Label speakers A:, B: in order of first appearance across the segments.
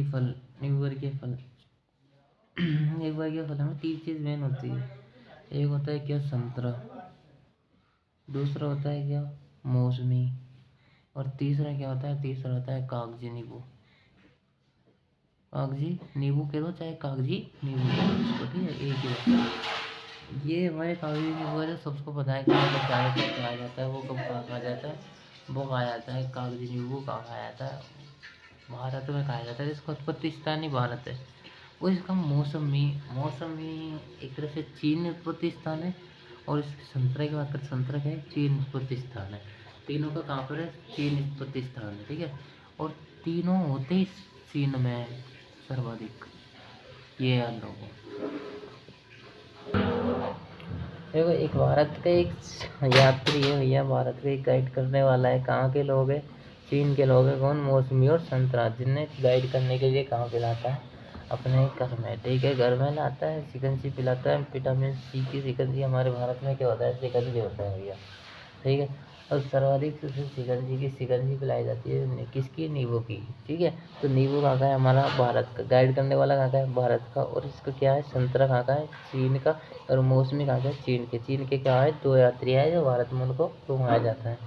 A: वर्गीय फल, नींबू वर्गीय फल एक वर्गीय फल में 3 चीज़ मेन होती है। एक होता है क्या, संतरा, दूसरा होता है क्या, मौसमी, और तीसरा क्या होता है, तीसरा होता है कागजी नींबू। कागजी नींबू कह दो चाहे कागजी नींबू कह दो इसको, ठीक है, एक ही होता है। ये हमारे कागजी नींबू है जो सबको पता है कि मतलब ज़्यादातर खाया जाता है, वो कब खाया जाता है, वो खाया जाता है कागजी नींबू कहाँ खाया जाता है, भारत में खाया जाता है, इसका उत्पत्ति स्थान ही भारत है। और इसका मौसमी, मौसमी एक तरह से चीन उत्पत्ति स्थान है, और इसके संतरा की बात करें, संतरा क्या है, चीन उत्पत्ति स्थान है। तीनों का कहाँ पर है, चीन उत्पत्ति स्थान है, ठीक है। और तीनों होते ही चीन में सर्वाधिक, ये याद रखो। देखो एक भारत का एक यात्री है भैया, भारत का एक गाइड करने वाला है, कहाँ के लोग हैं, चीन के लोग हैं। कौन, मौसमी और संतरा, जिन्हें गाइड करने के लिए कहाँ पे लाता है, अपने घर में, ठीक है, घर में लाता है, शिकंजी पिलाता है, विटामिन सी की शिकंजी। हमारे भारत में क्या होता है, शिकंजी होता है भैया, ठीक है। और सर्वाधिक शिकंजी की शिकंजी पिलाई जाती है किसकी, नींबू की, ठीक है। तो नींबू कहाँ का है, हमारा भारत का, गाइड करने वाला कहाँ का है, भारत का। और इसका क्या है, संतरा कहाँ का है, चीन का। और मौसमी कहाँ का है, चीन के। चीन के क्या है, 2 यात्री है जो भारत में उनको घुमाया जाता है,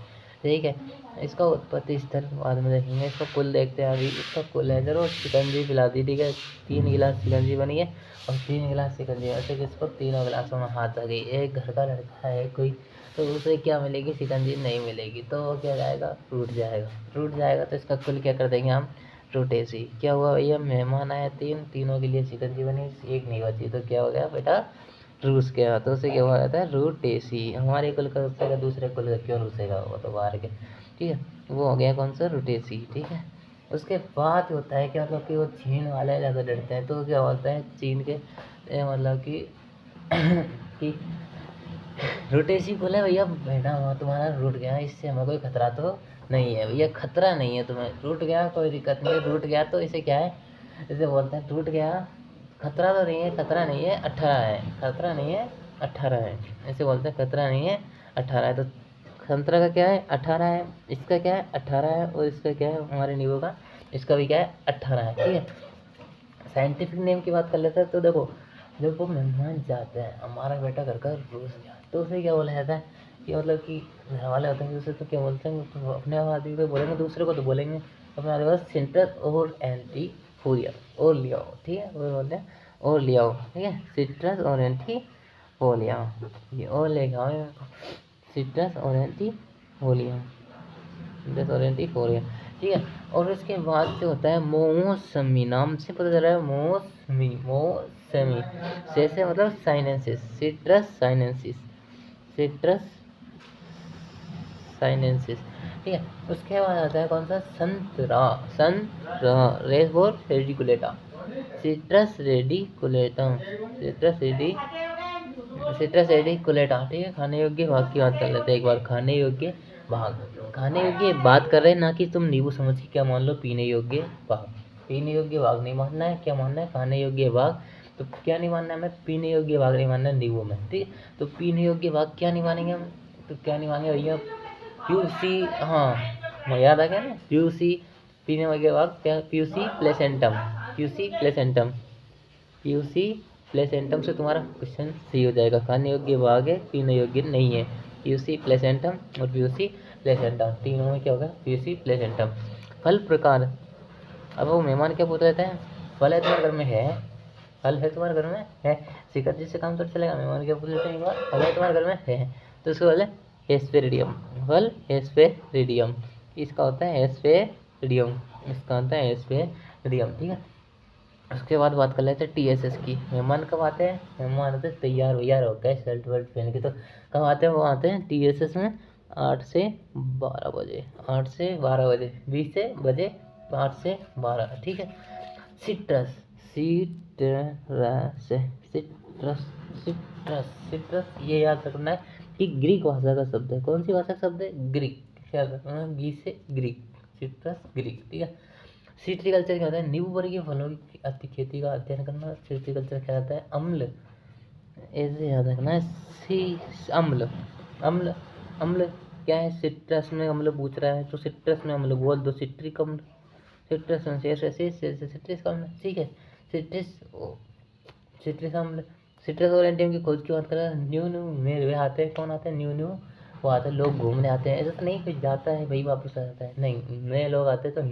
A: ठीक है। इसका उत्पत्ति स्थल बाद में देखेंगे, इसका कुल देखते हैं अभी। इसका कुल है, जरूर शिकंजी पिला दी, ठीक है, 3 गिलास शिकंजी बनी है, और 3 गिलास शिकंजी, ऐसे किसको, तीनों गिलासों में हाथ आ गई। एक घर का लड़का है कोई, तो उसे क्या मिलेगी, शिकंजी नहीं मिलेगी, तो वो क्या जाएगा, टूट जाएगा, टूट जाएगा। तो इसका कुल क्या कर देंगे हम, टूटेसी। क्या हुआ भैया, मेहमान आए 3, तीनों के लिए शिकंजी बनी, एक नहीं बची, तो क्या हो गया बेटा, रूस के हाथों से क्या हुआ जाता है, रूटेसी। हमारे कुल का रूसेगा, दूसरे कुल का क्यों रूसेगा, वो तो बाहर के, ठीक है। वो हो गया कौन सा, रूटेसी, ठीक है। उसके बाद होता है क्या, मतलब कि वो चीन वाले ज़्यादा डरते हैं, तो क्या होता है, चीन के मतलब कि कि रूटेसी बोले भैया बेटा वहाँ तुम्हारा रूट गया, इससे हमें कोई खतरा तो नहीं है भैया, खतरा नहीं है तुम्हें, रूट गया कोई दिक्कत नहीं है, रूट गया तो इसे क्या है, इसे बोलते हैं टूट गया, खतरा तो नहीं है, खतरा नहीं है, 18 है, खतरा नहीं है, 18 है, ऐसे बोलते हैं, खतरा नहीं है, 18 है। तो संतरा का क्या है, 18 है, इसका क्या है, 18 है, और इसका क्या है, हमारे नींबू का, इसका भी क्या है, 18 है, ठीक है। साइंटिफिक नेम की बात कर लेते हैं, तो देखो जब वो मेहमान जाते हैं, हमारा बेटा घर का रूस गया, तो उसे क्या बोला जाता है, कि मतलब कि घर वाले होते हैं उसे तो क्या बोलते हैं, तो अपने आदमी को बोलेंगे, दूसरे को तो बोलेंगे अपने आदमी को, सिट्रस और एंटी फोलिया, और ले आओ, ठीक है, वो बोलते हैं और ले आओ, ठीक है, सिट्रस और एंटी फोलिया, ये और लेके आओ, सिट्रस और एंटी फोलिया, सिट्रस और एंटी फोलिया, ठीक है। और उसके बाद जो होता है मौसमी, नाम से पता चल रहा है, मौसमी, मौसमी से मतलब sinensis, citrus sinensis, citrus sinensis, ठीक है। उसके बाद आता है कौन सा, संतरा, संतरा, रेसबोर रेडिकुलेटा, सिट्रस रेडिकुलेटम, सिट्रस रेडी, सिट्रस रेडिकुलेटा, ठीक है। खाने योग्य भाग की बात कर लेते हैं एक बार, खाने योग्य भाग, खाने योग्य बात कर रहे हैं, ना कि तुम नींबू समझ के क्या मान लो, पीने योग्य भाग, पीने योग्य भाग नहीं मानना है, क्या मानना है, खाने योग्य भाग। तो क्या नहीं मानना है हमें, पीने योग्य भाग नहीं मानना है नींबू में, ठीक है। तो पीने योग्य भाग क्या नहीं मानेंगे हम, तो क्या नहीं मानेंगे भैया, प्यूसी, हाँ मैं याद आ गया ना, प्यूसी, पीने योग्य भाग क्या, प्यूसी प्लेसेंटम, प्यूसी प्लेसेंटम, प्यूसी प्लेसेंटम से तुम्हारा क्वेश्चन सही हो जाएगा। खाने योग्य भाग है, पीने योग्य नहीं है, प्यूसी प्लेसेंटम और प्यूसी प्लेसेंटम, तीनों में क्या होगा, प्यूसी प्लेसेंटम। फल प्रकार, अब वो मेहमान क्या पूछ रहे थे, फल है तुम्हारे घर में है, फल है तुम्हारे घर में है, शिकंजी से काम तो चलेगा, मेहमान क्या पूछ लेते हैं एक बार, फल है तुम्हारे घर में है, तो उसको बोले हेस्पेरिडियम, फल हेस्पेरिडियम, इसका होता है हेस्पेरिडियम, इसका होता है हेस्पेरिडियम, ठीक है। उसके बाद बात कर लेते हैं टीएसएस की। मेहमान कब आते हैं, मेहमान आते हैं तैयार वैयार होकर है, शर्ट वर्ट पहन के, तो कब आते हैं, वो आते हैं टीएसएस में 8 से 12 बजे, 8 से 12 बजे, 20 से बजे, 8 से 12, ठीक है। Citrus, citrus, citrus, citrus, citrus, ये याद रखना है कि ग्रीक भाषा का शब्द है, कौन सी भाषा का शब्द है, ग्रीक, क्या रखना है, गी से ग्रीक, सिट्रस ग्रीक, ठीक है। सिट्रीकल्चर क्या होता है, नींबू वर्गीय फलों की अति खेती का अध्ययन करना, सिट्रीकल्चर क्या होता है, अम्ल, ऐसे याद रखना है, सी, अम्ल, अम्ल, अम्ल क्या है, सिट्रस में अम्ल पूछ रहा है, तो सिट्रस में अम्ल बोल दो, सिट्रिक अम्ल, सिट्रस सिट्रिक अम्ल, ठीक है। सिट्रिक अम्ल, सिट्रस और एंटीम की खोज की बात करें, न्यू न्यू में वे आते हैं, कौन आते हैं, न्यू न्यू वो आते हैं, लोग घूमने आते हैं। ऐसा तो नहीं कुछ जाता है भाई वापस आ जाता है, नहीं, नए लोग आते हैं। तो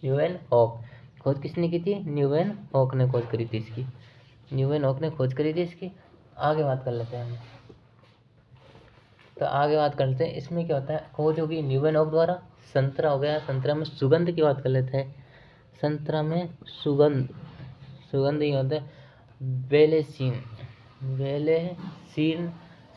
A: न्यूएन हॉक, खोज किसने की थी, न्यूएन हॉक ने खोज करी थी इसकी, न्यूएन हॉक ने खोज करी थी इसकी। आगे बात कर लेते हैं हम, तो आगे बात करते हैं इसमें क्या होता है, खोज होगी न्यूएन हॉक द्वारा। संतरा हो गया, संतरा में सुगंध की बात कर लेते हैं। संतरा में सुगंध ही होता है बेलेसीन,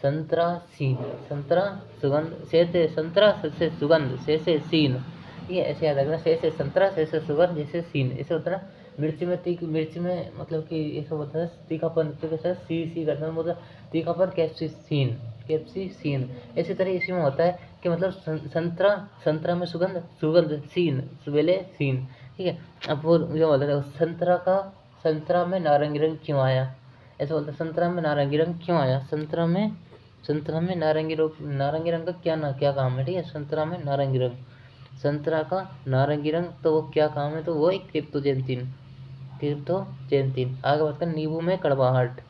A: संतरा सीन, संतरा सुगंध, से संतरा से सुगंध, से सीन, ये ऐसे याद रखना, से संतरा, से सुगंध, जैसे सीन, ऐसे होता है ना। मिर्ची में मिर्ची में मतलब कि ऐसा होता है तीखापन, तो कैसा सी करना मतलब तीखापन, कैप्सिसीन। इसी तरह इसमें होता है कि मतलब संतरा में सुगंध सीन, सुबेले सीन, ठीक है। अब वो जो बोलते हैं संतरा में नारंगी रंग क्यों आया, ऐसा बोलते हैं, संतरा में नारंगी रंग क्यों आया, संतरा में नारंगी रंग का क्या काम है, ठीक है। संतरा में नारंगी रंग, संतरा का नारंगी रंग, तो वो क्या काम है, तो वो एक क्रिप्टोजेंथिन। आगे बात करें, नींबू में कड़वाहट,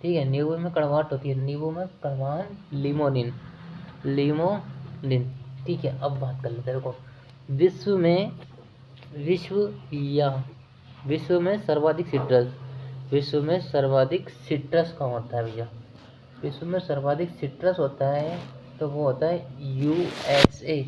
A: ठीक है, नींबू में कड़वाहट होती है, नींबू में कड़वाहट, लिमोनिन, ठीक है। अब बात कर लेते हैं, देखो विश्व में सर्वाधिक सिट्रस कहाँ होता है भैया, विश्व में सर्वाधिक सिट्रस होता है, तो वो होता है यूएसए।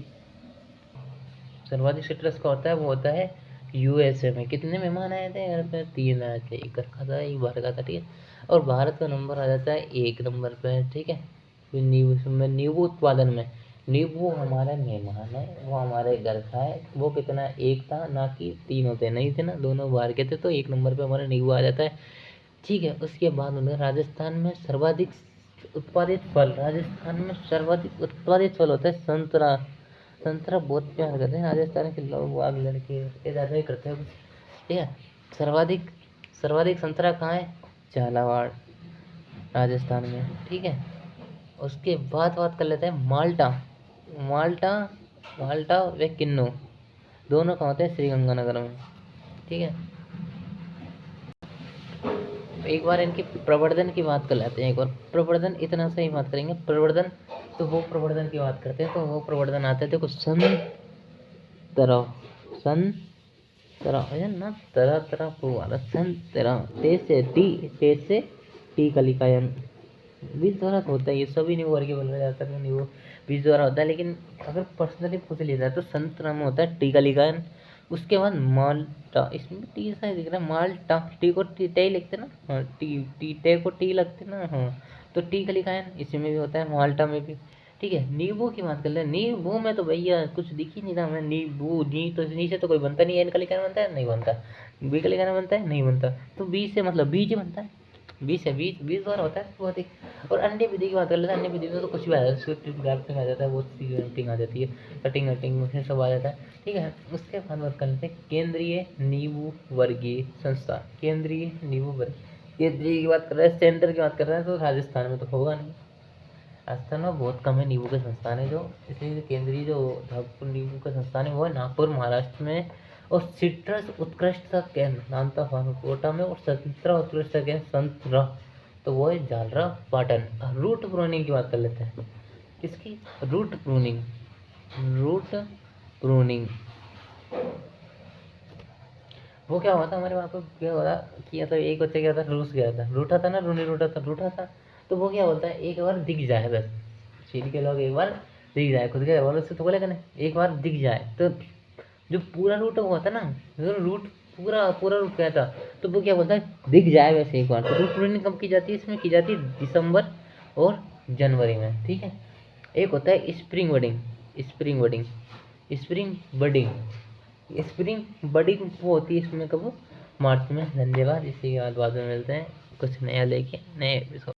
A: सर्वाधिक सिट्रस का होता है, वो होता है यूएसए में। कितने मेहमान आए थे घर पे, 3 आए थे, एक घर का था, एक बाहर का था, ठीक है। और भारत का नंबर आ जाता है 1 नंबर पे, ठीक है। फिर नींबू उत्पादन में, नींबू हमारा मेहमान है, वो हमारे घर का है, वो कितना, 1 था, ना कि 3 होते, नहीं थे ना, दोनों बाहर के थे, तो 1 नंबर पे हमारा नींबू आ जाता है, ठीक है। उसके बाद उन्हें राजस्थान में सर्वाधिक उत्पादित फल होता है संतरा। संतरा बहुत प्यार करते हैं राजस्थान के लोग, आग लड़के ये ज़्यादा ही करते हैं, ठीक है। सर्वाधिक संतरा कहाँ है, झालावाड़, राजस्थान में, ठीक है। उसके बाद बात कर लेते हैं माल्टा व किन्नू, दोनों कहाँ होते हैं, श्रीगंगानगर में, ठीक है। एक बार इनके प्रवर्धन की बात कर लेते हैं, एक बार प्रवर्धन इतना सा ही बात करेंगे, प्रवर्धन की बात करते हैं, तो वो प्रवर्धन आते थे कुछ टी कलिकायन, बीज द्वारा होता है, ये सभी नींबू वर्गीय बोला जाता है, नींबू बीज द्वारा होता है, लेकिन अगर पर्सनली पूछ लिया जाए तो संतरा में होता है टी कलिकायन। उसके बाद माल्टा, इसमें टी ऐसा ही दिख रहा है, माल्टा, टी को टी ही लिखते ना, हाँ, टे को टी लगते ना, हाँ, तो टी कलिकायन इसमें भी होता है, माल्टा में भी, ठीक है। नींबू की बात कर ले, नींबू में तो भैया कुछ दिख ही नहीं रहा मैं, नी से तो कोई बनता नहीं है, एन कलिकायन बनता है, नहीं बनता, बी कलिकायन बनता है, नहीं बनता, तो बी से मतलब बीज बनता है, बीज द्वारा होता है बहुत ही। और अंडे विधि की बात कर लेते हैं, अंडे विधि में तो कुछ भी आ जाता है, ग्राफ्टिंग आ जाता है, बहुत सी ग्राफ्टिंग आ जाती है, कटिंग में सब आ जाता है, ठीक है। उसके बाद बात कर लेते हैं केंद्रीय नींबू वर्गीय संस्था, केंद्रीय की बात कर रहे हैं, सेंटर की बात कर रहे हैं, तो राजस्थान में तो होगा नहीं, राजस्थान में बहुत कम है नींबू के संस्थान है, जो इसलिए केंद्रीय जो नींबू का संस्थान है वो है नागपुर, महाराष्ट्र में। और सिट्रस उत्कृष्टता केंद्र नामता कोटा में, और संतरा उत्कृष्टता केंद्र संतरा, तो वो है झालरा पाटन। रूट प्रूनिंग की बात कर लेते हैं, किसकी, रूट प्रूनिंग, वो क्या हुआ था हमारे वहाँ पे, क्या हुआ था कि मतलब एक बच्चा क्या था, रूठा था, तो वो क्या बोलता है, एक बार दिख जाए, बस चीन के लोग एक बार दिख जाए, खुद के बोलो उससे तो बोलेगा नहीं, एक बार दिख जाए, तो जो पूरा रूट हुआ था ना, जो रूट पूरा रूट गया था, तो वो क्या बोलता है, दिख जाए वैसे एक बार। तो रूट प्रूनिंग कब की जाती है, इसमें की जाती है दिसंबर और जनवरी में, ठीक है। एक होता है स्प्रिंग बडिंग वो होती है इसमें कब, मार्च में। धन्यवाद, इसी के बाद में मिलते हैं कुछ नया लेके नए एपिसोड।